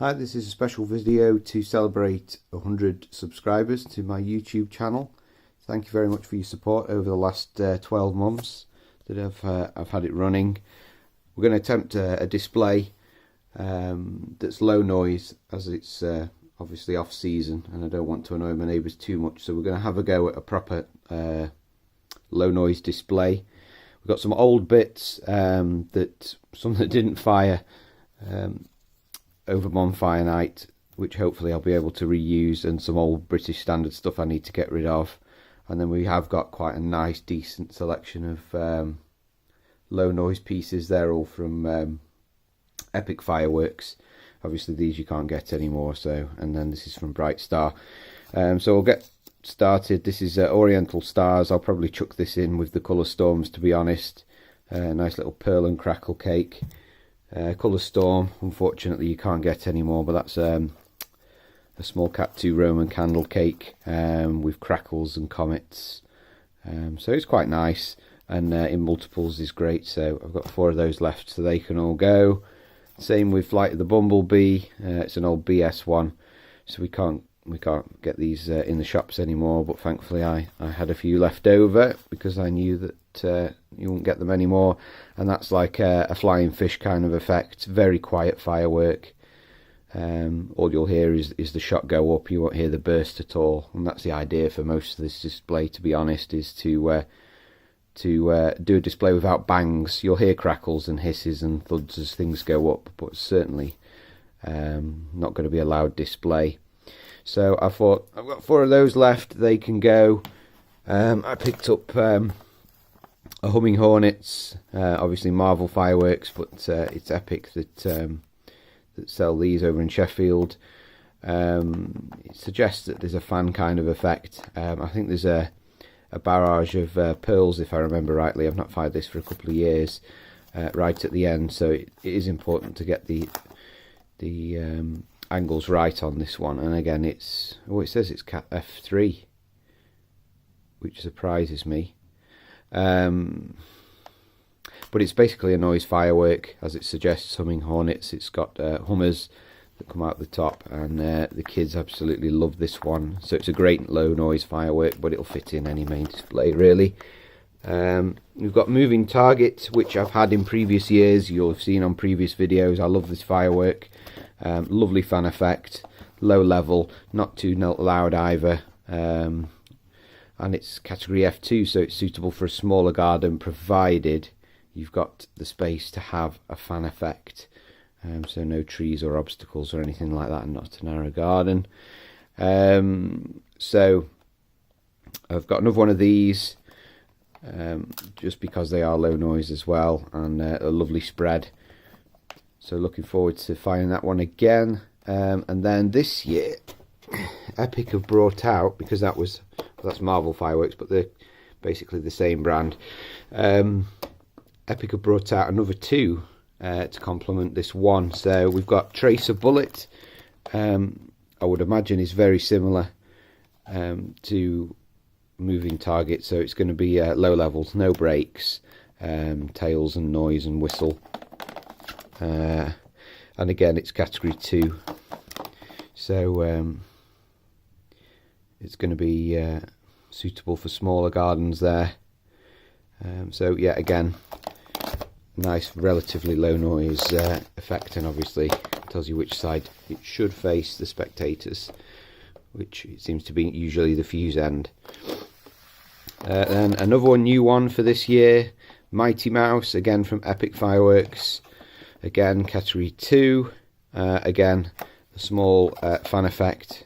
Hi, this is a special video to celebrate 100 subscribers to my YouTube channel. Thank you very much for your support over the last 12 months that I've had it running. We're going to attempt a display that's low noise, as it's obviously off season and I don't want to annoy my neighbours too much, so we're going to have a go at a proper low noise display. We've got some old bits, some that didn't fire over bonfire night, which hopefully I'll be able to reuse, and some old British standard stuff I need to get rid of. And then we have got quite a nice decent selection of low noise pieces. They're all from Epic Fireworks. Obviously these you can't get anymore, so, and then this is from Bright Star. So we'll get started. This is Oriental Stars. I'll probably chuck this in with the Colour Storms, to be honest. Nice little pearl and crackle cake. Colour Storm, unfortunately you can't get anymore, but that's a small Cat 2 Roman candle cake with crackles and comets. So it's quite nice, and in multiples is great. So I've got 4 of those left, so they can all go. Same with Flight of the Bumblebee. It's an old BS one, so we can't get these in the shops anymore, but thankfully I had a few left over because I knew that you won't get them anymore. And that's like a flying fish kind of effect, very quiet firework. All you'll hear is the shot go up, you won't hear the burst at all, and that's the idea for most of this display, to be honest, is to do a display without bangs. You'll hear crackles and hisses and thuds as things go up, but certainly not going to be a loud display. So I thought, I've got 4 of those left, they can go. I picked up a Humming Hornets, obviously Marvel Fireworks, but it's Epic that sell these over in Sheffield. It suggests that there's a fan kind of effect. I think there's a barrage of pearls, if I remember rightly. I've not fired this for a couple of years, right at the end, so it is important to get the angles right on this one. And again, it says it's Cat F3, which surprises me. But it's basically a noise firework, as it suggests. Humming Hornets. It's got hummers that come out the top, and the kids absolutely love this one. So it's a great low noise firework, but it'll fit in any main display really. We've got Moving Target, which I've had in previous years. You'll have seen on previous videos. I love this firework. Lovely fan effect, low level, not too loud either, and it's category F2, so it's suitable for a smaller garden, provided you've got the space to have a fan effect. So no trees or obstacles or anything like that, and not a narrow garden. So I've got another one of these, just because they are low noise as well, and a lovely spread. So looking forward to finding that one again. And then this year, Epic have brought out, because that's Marvel Fireworks, but they're basically the same brand. Epic have brought out another 2 to complement this one. So we've got Tracer Bullet. I would imagine is very similar to Moving Target, so it's going to be low levels, no brakes, tails and noise and whistle. And again, it's category 2, so it's going to be suitable for smaller gardens there. So yeah, again, nice relatively low noise effect, and obviously tells you which side it should face the spectators, which it seems to be usually the fuse end. Then another new one for this year, Mighty Mouse, again from Epic Fireworks. Again, category 2. Again, a small fan effect.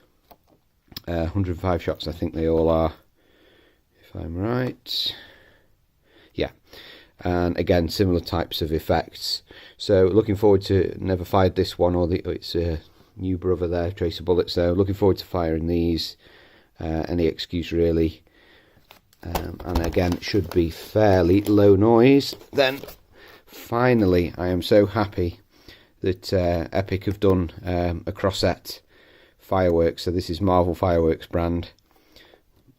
105 shots, I think they all are, if I'm right. Yeah. And again, similar types of effects. So looking forward to, never fired this one, or its new brother there, Tracer Bullet. So looking forward to firing these. Any excuse really. And again, it should be fairly low noise. Then finally, I am so happy that Epic have done a Crossette fireworks. So this is Marvel Fireworks brand,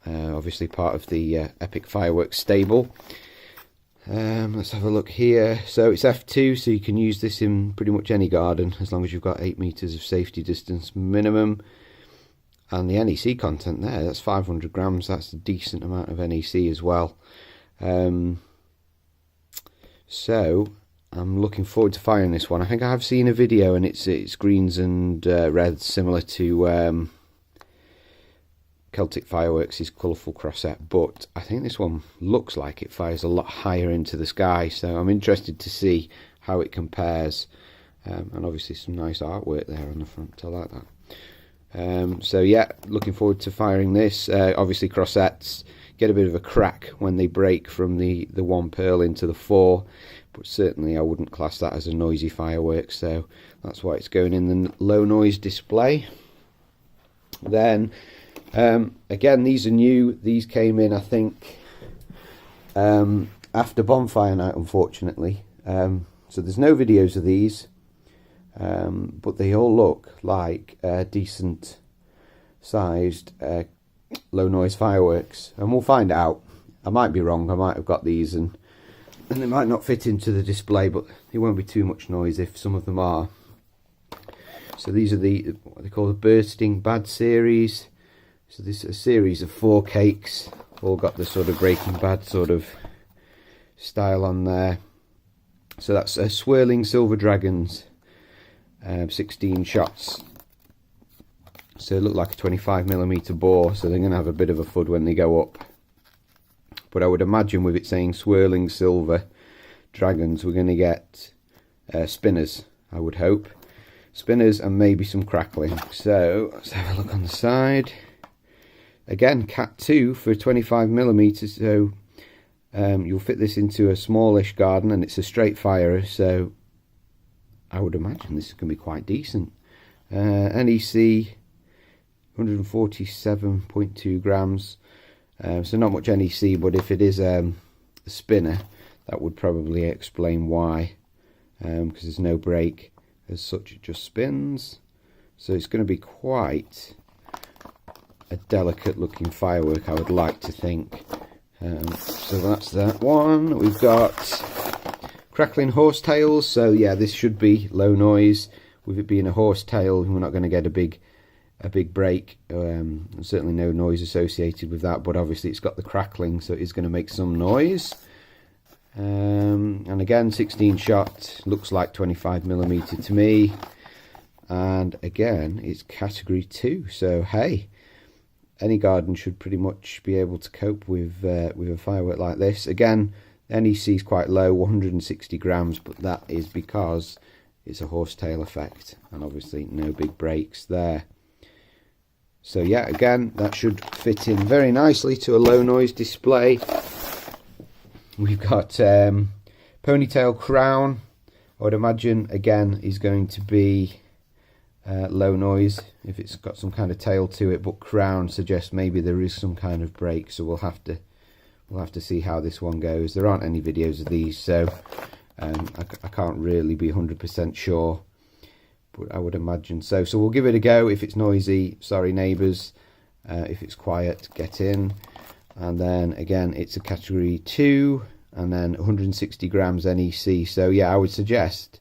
obviously part of the Epic Fireworks stable. Let's have a look here. So it's f2, so you can use this in pretty much any garden as long as you've got 8 meters of safety distance minimum. And the NEC content there, that's 500 grams. That's a decent amount of NEC as well. So I'm looking forward to firing this one. I think I have seen a video, and it's greens and reds, similar to Celtic Fireworks' colourful Crossette, but I think this one looks like it fires a lot higher into the sky, so I'm interested to see how it compares. And obviously some nice artwork there on the front, I like that. So yeah, looking forward to firing this. Obviously Crossettes get a bit of a crack when they break from the 1 pearl into the 4, but certainly I wouldn't class that as a noisy firework, so that's why it's going in the low noise display. Then again, these are new. These came in, I think, after bonfire night, unfortunately. So there's no videos of these, but they all look like decent sized low noise fireworks, and we'll find out. I might be wrong. I might have got these and they might not fit into the display, but it won't be too much noise if some of them are. So these are what they call the Bursting Bad series. So this is a series of 4 cakes, all got the sort of Breaking Bad sort of style on there. So that's Swirling Silver Dragons, 16 shots. So it looked like a 25mm bore, so they're going to have a bit of a FUD when they go up. But I would imagine with it saying Swirling Silver Dragons, we're going to get spinners, I would hope. Spinners and maybe some crackling. So let's have a look on the side. Again, Cat 2 for 25mm, so you'll fit this into a smallish garden, and it's a straight firer, so I would imagine this is going to be quite decent. NEC 147.2 grams, so not much NEC, but if it is a spinner, that would probably explain why, because there's no break as such, it just spins. So it's going to be quite a delicate looking firework, I would like to think. So that's that one. We've got Crackling Horsetails, so yeah, this should be low noise. With it being a horsetail, we're not going to get a big break, certainly no noise associated with that, but obviously it's got the crackling, so it is going to make some noise. And again, 16 shot, looks like 25mm to me, and again it's category 2, so hey, any garden should pretty much be able to cope with a firework like this. Again, NEC is quite low, 160 grams, but that is because it's a horsetail effect, and obviously no big breaks there. So yeah, again, that should fit in very nicely to a low noise display. We've got Ponytail Crown. I would imagine, again, is going to be low noise if it's got some kind of tail to it, but Crown suggests maybe there is some kind of break, so we'll have to see how this one goes. There aren't any videos of these, so I can't really be 100% sure, but I would imagine so. So we'll give it a go. If it's noisy, sorry neighbours. If it's quiet, get in. And then again, it's a category 2, and then 160 grams NEC. So yeah, I would suggest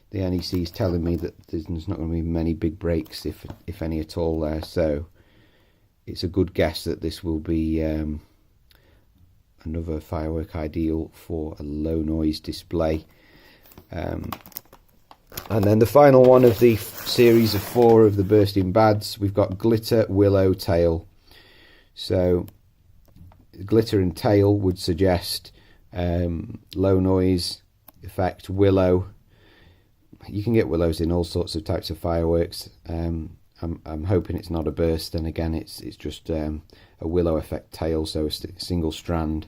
the NEC is telling me that there's not going to be many big breaks, if any at all there. So it's a good guess that this will be another firework ideal for a low noise display. And then the final one of the series of 4 of the Bursting Bads, we've got Glitter Willow Tail. So glitter and tail would suggest low noise effect, willow. You can get willows in all sorts of types of fireworks. I'm hoping it's not a burst, and again it's just a willow effect tail, so a single strand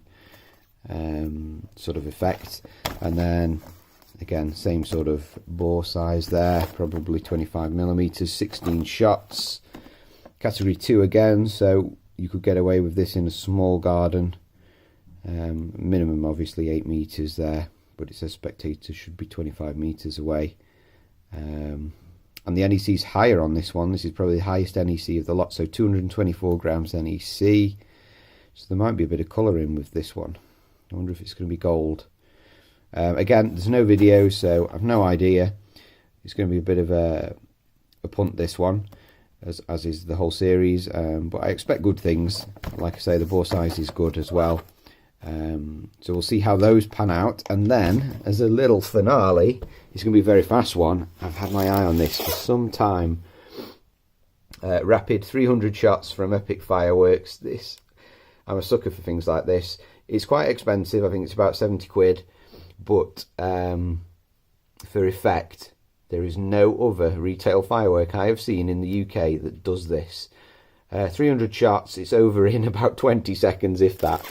sort of effect. And then again, same sort of bore size there, probably 25mm, 16 shots, category 2 again, so you could get away with this in a small garden. Minimum obviously 8 meters there, but it says spectators should be 25 meters away. And the NEC is higher on this one. This is probably the highest NEC of the lot, so 224 grams NEC. So there might be a bit of colour in with this one. I wonder if it's going to be gold. Again, there's no video, so I've no idea. It's going to be a bit of a punt, this one, as is the whole series, but I expect good things. Like I say, the bore size is good as well, so we'll see how those pan out. And then, as a little finale, it's going to be a very fast one. I've had my eye on this for some time. Rapid 300 shots from Epic Fireworks. I'm a sucker for things like this. It's quite expensive. I think it's about 70 quid, but for effect, there is no other retail firework I have seen in the UK that does this. 300 shots, it's over in about 20 seconds, if that.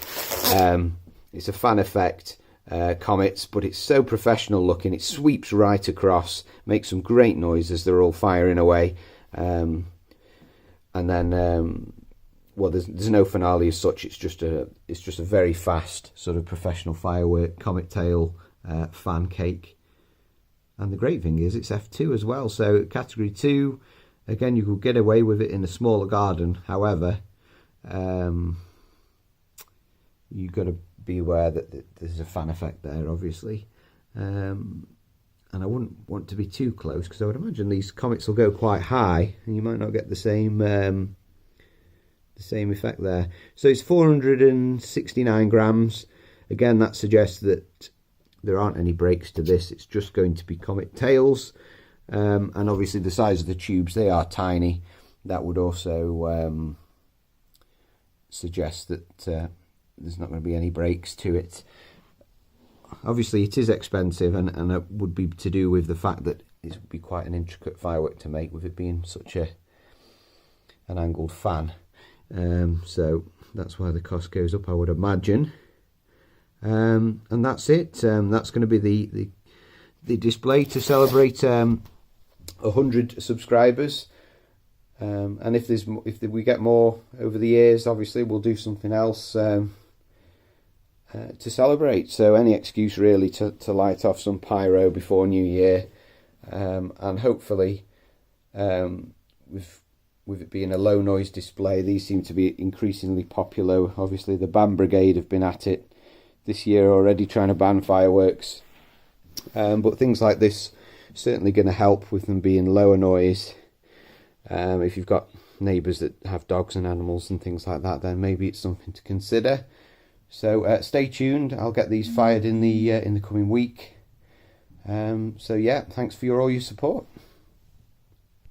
It's a fan effect, comets, but it's so professional looking. It sweeps right across, makes some great noise as they're all firing away. And then, well, there's no finale as such. It's just a very fast sort of professional firework, comet tail, fan cake. And the great thing is it's F2 as well. So category 2, again, you could get away with it in a smaller garden. However, you've got to be aware that there's a fan effect there, obviously. And I wouldn't want to be too close, because I would imagine these comets will go quite high and you might not get the same effect there. So it's 469 grams. Again, that suggests that there aren't any breaks to this. It's just going to be comet tails, and obviously the size of the tubes, they are tiny. That would also suggest that there's not going to be any breaks to it. Obviously it is expensive, and it would be to do with the fact that it would be quite an intricate firework to make, with it being such an angled fan. So that's why the cost goes up, I would imagine. And that's it. That's going to be the display to celebrate 100 subscribers. And if we get more over the years, obviously we'll do something else to celebrate. So any excuse really to light off some pyro before New Year, and hopefully with it being a low noise display, these seem to be increasingly popular. Obviously the Ban Brigade have been at it this year already, trying to ban fireworks, but things like this certainly going to help with them being lower noise. If you've got neighbours that have dogs and animals and things like that, then maybe it's something to consider. So stay tuned. I'll get these fired in the coming week. So yeah, thanks for all your support.